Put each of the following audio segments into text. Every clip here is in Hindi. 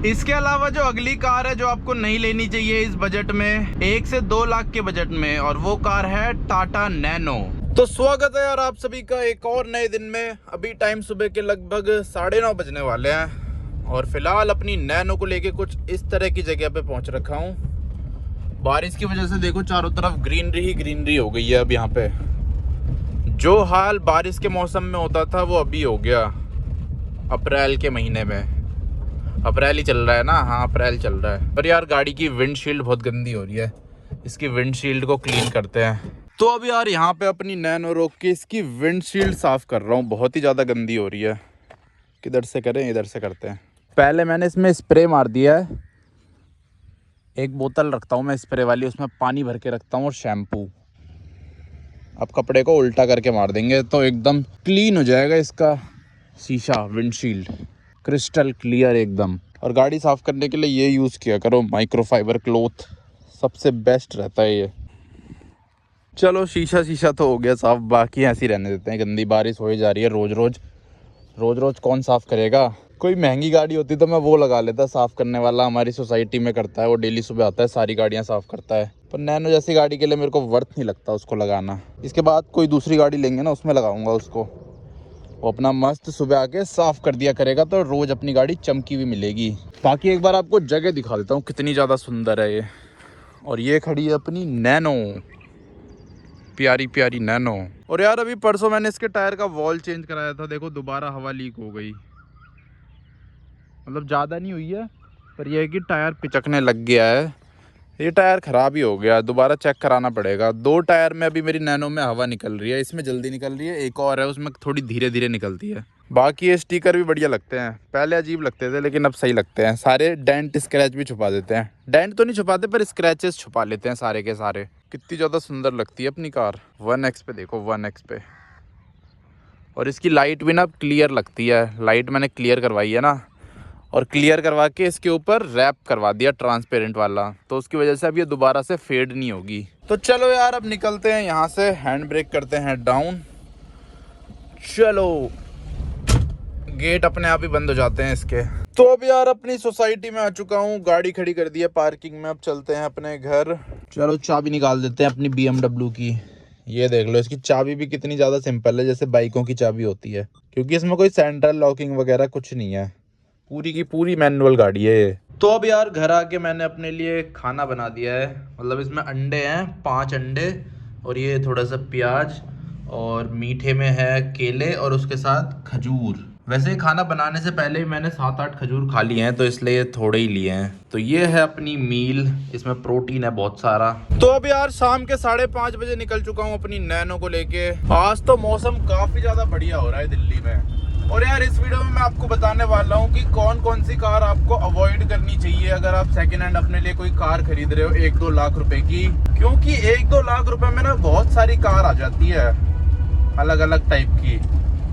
इसके अलावा जो अगली कार है जो आपको नहीं लेनी चाहिए इस बजट में, 1 से 2 लाख के बजट में, और वो कार है टाटा नैनो। तो स्वागत है यार आप सभी का एक और नए दिन में। अभी टाइम सुबह के लगभग 9:30 बजने वाले हैं और फिलहाल अपनी नैनो को लेके कुछ इस तरह की जगह पे पहुंच रखा हूँ। बारिश की वजह से देखो चारों तरफ ग्रीनरी ही ग्रीनरी हो गई है। अब यहाँ पे जो हाल बारिश के मौसम में होता था वो अभी हो गया अप्रैल के महीने में। अप्रैल ही चल रहा है ना, हाँ अप्रैल चल रहा है। पर यार गाड़ी की विंडशील्ड बहुत गंदी हो रही है, इसकी विंडशील्ड को क्लीन करते हैं। तो अब यार यहाँ पे अपनी नैनो रोक के इसकी विंडशील्ड साफ़ कर रहा हूँ, बहुत ही ज़्यादा गंदी हो रही है। किधर से करें, इधर से करते हैं। पहले मैंने इसमें स्प्रे मार दिया है, एक बोतल रखता हूँ मैं स्प्रे वाली, उसमें पानी भर के रखता हूँ और शैम्पू। अब कपड़े को उल्टा करके मार देंगे तो एकदम क्लीन हो जाएगा इसका शीशा, विंडशील्ड क्रिस्टल क्लियर एकदम। और गाड़ी साफ़ करने के लिए ये यूज़ किया करो, माइक्रोफाइबर क्लॉथ सबसे बेस्ट रहता है ये। चलो शीशा तो हो गया साफ़, बाकी ऐसे ही रहने देते हैं। गंदी बारिश हो ही जा रही है, रोज़ रोज़ कौन साफ़ करेगा। कोई महंगी गाड़ी होती तो मैं वो लगा लेता साफ़ करने वाला, हमारी सोसाइटी में करता है वो, डेली सुबह आता है सारी गाड़ियाँ साफ़ करता है। पर नैनो जैसी गाड़ी के लिए मेरे को वर्थ नहीं लगता उसको लगाना। इसके बाद कोई दूसरी गाड़ी लेंगे ना, उसमें लगाऊंगा उसको, वो अपना मस्त सुबह आके साफ़ कर दिया करेगा तो रोज़ अपनी गाड़ी चमकी हुई मिलेगी। बाकी एक बार आपको जगह दिखा देता हूँ कितनी ज़्यादा सुंदर है ये। और ये खड़ी है अपनी नैनो, प्यारी प्यारी नैनो। और यार अभी परसों मैंने इसके टायर का वॉल चेंज कराया था, देखो दोबारा हवा लीक हो गई। मतलब ज़्यादा नहीं हुई है, पर यह है कि टायर पिचकने लग गया है। ये टायर ख़राब ही हो गया, दोबारा चेक कराना पड़ेगा। 2 टायर में अभी मेरी नैनो में हवा निकल रही है, इसमें जल्दी निकल रही है, एक और है उसमें थोड़ी धीरे धीरे निकलती है। बाकी ये स्टिकर भी बढ़िया लगते हैं, पहले अजीब लगते थे लेकिन अब सही लगते हैं। सारे डेंट स्क्रैच भी छुपा देते हैं, डेंट तो नहीं छुपाते पर स्क्रैचेस छुपा लेते हैं सारे के सारे। कितनी ज़्यादा सुंदर लगती है अपनी कार। 1X पे देखो, 1X पे। और इसकी लाइट भी ना क्लियर लगती है, लाइट मैंने क्लियर करवाई है ना, और क्लियर करवा के इसके ऊपर रैप करवा दिया ट्रांसपेरेंट वाला, तो उसकी वजह से अब ये दोबारा से फेड नहीं होगी। तो चलो यार अब निकलते हैं यहाँ से, हैंड ब्रेक करते हैं डाउन। चलो गेट अपने आप ही बंद हो जाते हैं इसके। तो अब यार अपनी सोसाइटी में आ चुका हूँ, गाड़ी खड़ी कर दी है पार्किंग में। अब चलते हैं अपने घर। चलो चाबी निकाल देते हैं अपनी BMW की। ये देख लो इसकी चाबी भी कितनी ज़्यादा सिंपल है, जैसे बाइकों की चाबी होती है, क्योंकि इसमें कोई सेंट्रल लॉकिंग वगैरह कुछ नहीं है, पूरी की पूरी मैनुअल गाड़ी है ये। तो अब यार घर आके मैंने अपने लिए खाना बना दिया है। मतलब इसमें अंडे हैं, 5 अंडे, और ये थोड़ा सा प्याज, और मीठे में है केले, और उसके साथ खजूर। वैसे खाना बनाने से पहले ही मैंने 7-8 खजूर खा लिए हैं, तो इसलिए थोड़े ही लिए हैं। तो ये है अपनी मील, इसमें प्रोटीन है बहुत सारा। तो अब यार शाम के 5:30 बजे निकल चुका हूँ अपनी नैनो को लेके। आज तो मौसम काफ़ी ज़्यादा बढ़िया हो रहा है दिल्ली में। और यार इस वीडियो में मैं आपको बताने वाला हूँ कि कौन सी कार आपको अवॉइड करनी चाहिए अगर आप सेकेंड हैंड अपने लिए कोई कार खरीद रहे हो 1-2 लाख रुपए की। क्योंकि 1-2 लाख रुपए में ना बहुत सारी कार आ जाती है अलग अलग टाइप की,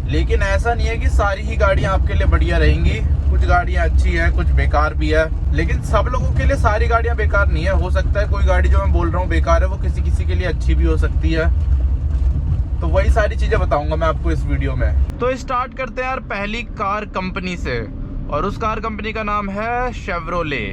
लेकिन ऐसा नहीं है कि सारी ही गाड़ियाँ आपके लिए बढ़िया रहेंगी। कुछ गाड़ियाँ अच्छी हैं, कुछ बेकार भी है, लेकिन सब लोगों के लिए सारी गाड़ियाँ बेकार नहीं है। हो सकता है कोई गाड़ी जो मैं बोल रहा हूँ बेकार है, वो किसी के लिए अच्छी भी हो सकती है। तो वही सारी चीज़ें बताऊंगा मैं आपको इस वीडियो में। तो स्टार्ट करते हैं यार पहली कार कंपनी से, और उस कार कंपनी का नाम है शेवरोले।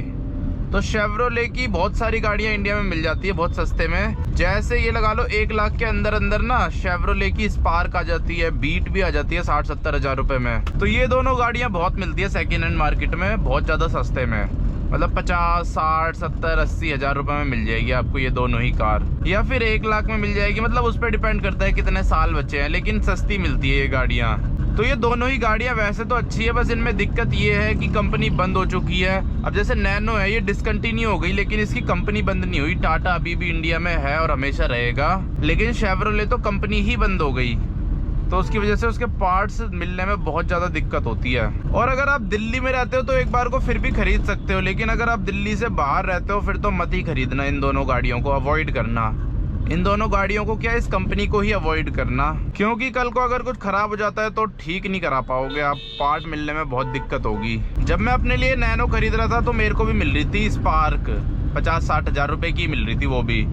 तो शेवरोले की बहुत सारी गाड़ियां इंडिया में मिल जाती है बहुत सस्ते में। जैसे ये लगा लो 1 लाख के अंदर अंदर ना शेवरोले की स्पार्क आ जाती है, बीट भी आ जाती है 60-70 हज़ार रुपये में। तो ये दोनों गाड़ियाँ बहुत मिलती है सेकेंड हैंड मार्केट में, बहुत ज़्यादा सस्ते में। मतलब 50, 60, 70, 80 हज़ार रुपये में मिल जाएगी आपको ये दोनों ही कार, या फिर 1 लाख में मिल जाएगी। मतलब उस पर डिपेंड करता है कितने साल बचे हैं, लेकिन सस्ती मिलती है ये गाड़ियाँ। तो ये दोनों ही गाड़ियाँ वैसे तो अच्छी है, बस इनमें दिक्कत ये है कि कंपनी बंद हो चुकी है। अब जैसे नैनो है ये डिसकंटिन्यू हो गई, लेकिन इसकी कंपनी बंद नहीं हुई। टाटा अभी भी इंडिया में है और हमेशा रहेगा, लेकिन शेवरोले तो कंपनी ही बंद हो गई, तो उसकी वजह से उसके पार्ट्स मिलने में बहुत ज़्यादा दिक्कत होती है। और अगर आप दिल्ली में रहते हो तो एक बार को फिर भी खरीद सकते हो, लेकिन अगर आप दिल्ली से बाहर रहते हो फिर तो मत ही खरीदना। इन दोनों गाड़ियों को अवॉइड करना, इन दोनों गाड़ियों को क्या, इस कंपनी को ही अवॉइड करना, क्योंकि कल को अगर कुछ खराब हो जाता है तो ठीक नहीं करा पाओगे आप, पार्ट मिलने में बहुत दिक्कत होगी। जब मैं अपने लिए नैनो खरीद रहा था तो मेरे को भी मिल रही थी स्पार्क, 50-60 हज़ार रुपये की मिल रही थी, वो भी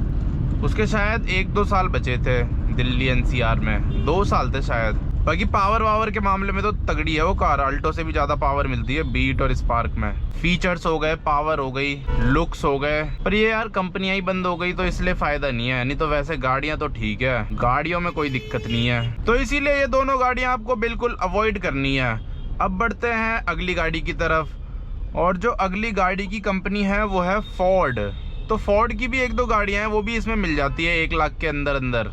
उसके शायद 1-2 साल बचे थे दिल्ली NCR में, 2 साल थे शायद। बाकी पावर के मामले में तो तगड़ी है वो कार, अल्टो से भी ज़्यादा पावर मिलती है बीट और स्पार्क में। फीचर्स हो गए, पावर हो गई, लुक्स हो गए, पर ये यार कंपनियां ही बंद हो गई तो इसलिए फ़ायदा नहीं है, नहीं तो वैसे गाड़ियां तो ठीक है, गाड़ियों में कोई दिक्कत नहीं है। तो इसीलिए ये दोनों गाड़ियाँ आपको बिल्कुल अवॉइड करनी है। अब बढ़ते हैं अगली गाड़ी की तरफ, और जो अगली गाड़ी की कंपनी है वो है फोर्ड। तो फोर्ड की भी 1-2 गाड़ियाँ हैं, वो भी इसमें मिल जाती है 1 लाख के अंदर,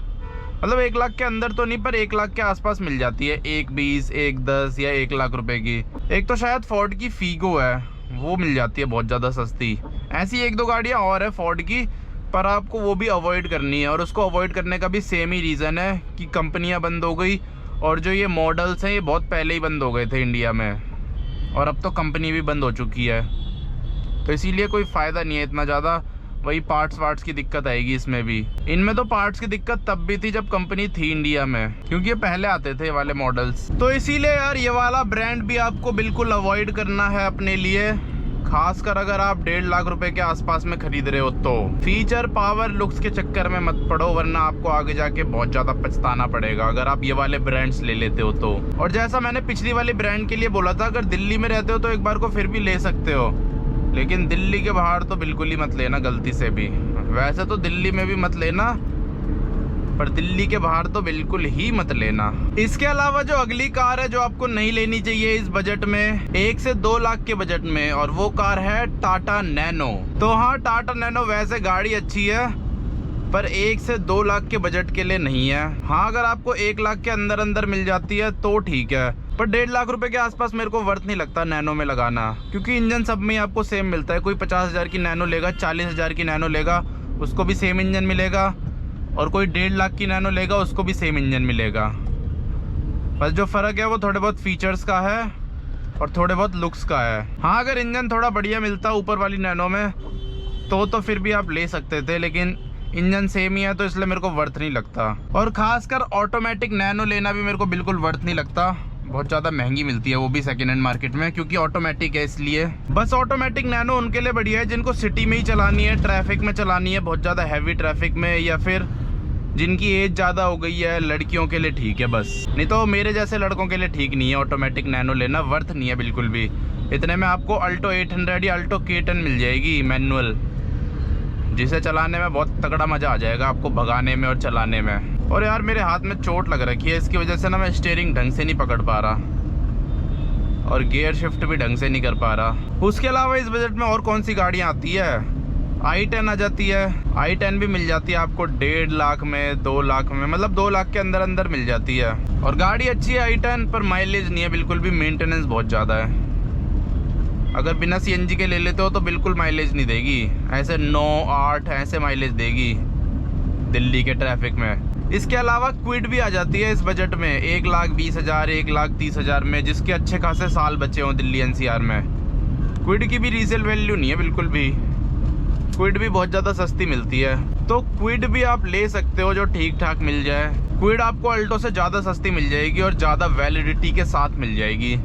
मतलब 1 लाख के अंदर तो नहीं पर 1 लाख के आसपास मिल जाती है, 1.20, 1.10 या 1 लाख रुपए की। एक तो शायद फोर्ड की फीगो है, वो मिल जाती है बहुत ज़्यादा सस्ती। ऐसी 1-2 गाड़ियाँ और है फोर्ड की, पर आपको वो भी अवॉइड करनी है, और उसको अवॉइड करने का भी सेम ही रीज़न है कि कंपनियाँ बंद हो गई, और जो ये मॉडल्स हैं ये बहुत पहले ही बंद हो गए थे इंडिया में, और अब तो कंपनी भी बंद हो चुकी है, तो इसीलिए कोई फ़ायदा नहीं है इतना ज़्यादा। वही पार्ट्स की दिक्कत आएगी इसमें भी। इनमें तो पार्ट्स की दिक्कत तब भी थी जब कंपनी थी इंडिया में, क्योंकि ये पहले आते थे ये वाले मॉडल्स। तो इसीलिए यार ये वाला ब्रांड भी आपको बिल्कुल अवॉइड करना है अपने लिए, खासकर अगर आप 1.5 लाख रुपए के आसपास में खरीद रहे हो तो। फीचर, पावर, लुक्स के चक्कर में मत पड़ो, वरना आपको आगे जाके बहुत ज़्यादा पछताना पड़ेगा अगर आप ये वाले ब्रांड्स ले लेते हो तो। और जैसा मैंने पिछली वाली ब्रांड के लिए बोला था, अगर दिल्ली में रहते हो तो एक बार को फिर भी ले सकते हो, लेकिन दिल्ली के बाहर तो बिल्कुल ही मत लेना गलती से भी। वैसे तो दिल्ली में भी मत लेना, पर दिल्ली के बाहर तो बिल्कुल ही मत लेना। इसके अलावा जो अगली कार है जो आपको नहीं लेनी चाहिए इस बजट में, 1 से 2 लाख के बजट में, और वो कार है टाटा नैनो। तो हाँ, टाटा नैनो वैसे गाड़ी अच्छी है, पर 1 से 2 लाख के बजट के लिए नहीं है। हाँ, अगर आपको 1 लाख के अंदर मिल जाती है तो ठीक है, पर 1.5 लाख रुपए के आसपास मेरे को वर्थ नहीं लगता नैनो में लगाना, क्योंकि इंजन सब में आपको सेम मिलता है। कोई 50,000 की नैनो लेगा, 40,000 की नैनो लेगा, उसको भी सेम इंजन मिलेगा, और कोई 1.5 लाख की नैनो लेगा, उसको भी सेम इंजन मिलेगा। बस जो फ़र्क है वो थोड़े बहुत फीचर्स का है और थोड़े बहुत लुक्स का है। हाँ, अगर इंजन थोड़ा बढ़िया मिलता ऊपर वाली नैनो में तो फिर भी आप ले सकते थे, लेकिन इंजन सेम ही है तो इसलिए मेरे को वर्थ नहीं लगता। और खासकर ऑटोमेटिक नैनो लेना भी मेरे को बिल्कुल वर्थ नहीं लगता, बहुत ज़्यादा महंगी मिलती है वो भी सेकेंड हैंड मार्केट में, क्योंकि ऑटोमेटिक है इसलिए। बस ऑटोमेटिक नैनो उनके लिए बढ़िया है जिनको सिटी में ही चलानी है, ट्रैफिक में चलानी है, बहुत ज़्यादा हैवी ट्रैफिक में, या फिर जिनकी एज ज़्यादा हो गई है, लड़कियों के लिए ठीक है बस, नहीं तो मेरे जैसे लड़कों के लिए ठीक नहीं है ऑटोमेटिक नैनो लेना, वर्थ नहीं है बिल्कुल भी। इतने में आपको अल्टो 800 या अल्टो K10 मिल जाएगी मैनुअल, जिसे चलाने में बहुत तगड़ा मज़ा आ जाएगा आपको, भगाने में और चलाने में। और यार मेरे हाथ में चोट लग रखी है, इसकी वजह से ना मैं स्टीयरिंग ढंग से नहीं पकड़ पा रहा, और गियर शिफ्ट भी ढंग से नहीं कर पा रहा। उसके अलावा इस बजट में और कौन सी गाड़ियाँ आती है, i10 आ जाती है, i10 भी मिल जाती है आपको 1.5 लाख में, 2 लाख में, मतलब 2 लाख के अंदर मिल जाती है। और गाड़ी अच्छी है i10, पर माइलेज नहीं है बिल्कुल भी, मेंटेनेंस बहुत ज़्यादा है। अगर बिना CNG के ले लेते हो तो बिल्कुल माइलेज नहीं देगी, ऐसे 9-8 ऐसे माइलेज देगी दिल्ली के ट्रैफिक में। इसके अलावा क्विड भी आ जाती है इस बजट में 1,20,000, 1,30,000 में, जिसके अच्छे खासे साल बचे हों दिल्ली NCR में। क्विड की भी रीसेल वैल्यू नहीं है बिल्कुल भी, क्विड भी बहुत ज़्यादा सस्ती मिलती है, तो क्विड भी आप ले सकते हो जो ठीक ठाक मिल जाए। क्विड आपको अल्टो से ज़्यादा सस्ती मिल जाएगी और ज़्यादा वैलिडिटी के साथ मिल जाएगी,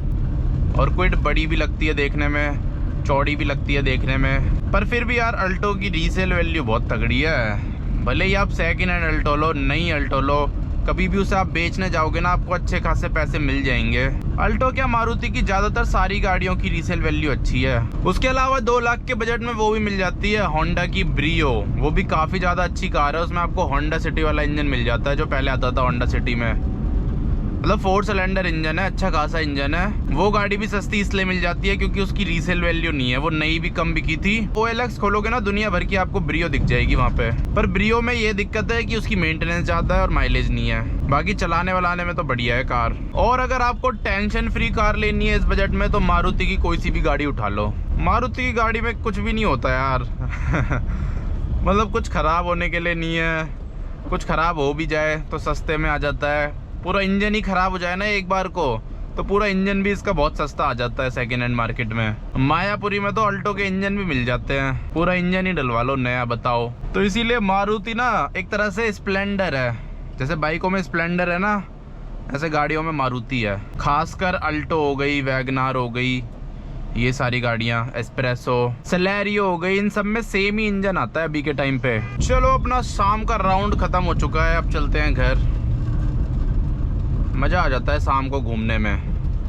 और क्विड बड़ी भी लगती है देखने में, चौड़ी भी लगती है देखने में, पर फिर भी यार अल्टो की रीसेल वैल्यू बहुत तगड़ी है। भले ही आप सेकेंड हैंड अल्टो लो, नई अल्टो लो, कभी भी उसे आप बेचने जाओगे ना आपको अच्छे खासे पैसे मिल जाएंगे। अल्टो क्या, मारुति की ज़्यादातर सारी गाड़ियों की रीसेल वैल्यू अच्छी है। उसके अलावा 2 लाख के बजट में वो भी मिल जाती है होंडा की ब्रियो, वो भी काफ़ी ज़्यादा अच्छी कार है। उसमें आपको होंडा सिटी वाला इंजन मिल जाता है जो पहले आता था होंडा सिटी में, मतलब 4 सिलेंडर इंजन है, अच्छा खासा इंजन है। वो गाड़ी भी सस्ती इसलिए मिल जाती है क्योंकि उसकी रीसेल वैल्यू नहीं है, वो नई भी कम बिकी थी। OLX खोलोगे ना दुनिया भर की आपको ब्रियो दिख जाएगी वहाँ पे, पर ब्रियो में ये दिक्कत है कि उसकी मेंटेनेंस ज़्यादा है और माइलेज नहीं है, बाकी चलाने वलाने में तो बढ़िया है कार। और अगर आपको टेंशन फ्री कार लेनी है इस बजट में तो मारुति की कोई सी भी गाड़ी उठा लो। मारुति की गाड़ी में कुछ भी नहीं होता यार मतलब कुछ ख़राब होने के लिए नहीं है, कुछ ख़राब हो भी जाए तो सस्ते में आ जाता है। पूरा इंजन ही ख़राब हो जाए ना एक बार को तो पूरा इंजन भी इसका बहुत सस्ता आ जाता है सेकेंड हैंड मार्केट में। मायापुरी में तो अल्टो के इंजन भी मिल जाते हैं, पूरा इंजन ही डलवा लो नया, बताओ। तो इसीलिए मारुति ना एक तरह से स्प्लेंडर है, जैसे बाइकों में स्प्लेंडर है ना, ऐसे गाड़ियों में मारुति है। खासकर अल्टो हो गई, वैगनार हो गई, ये सारी गाड़ियाँ, एस्प्रेसो, सेलेरियो हो गई, इन सब में सेम ही इंजन आता है अभी के टाइम पे। चलो अपना शाम का राउंड खत्म हो चुका है, अब चलते हैं घर। मज़ा आ जाता है शाम को घूमने में।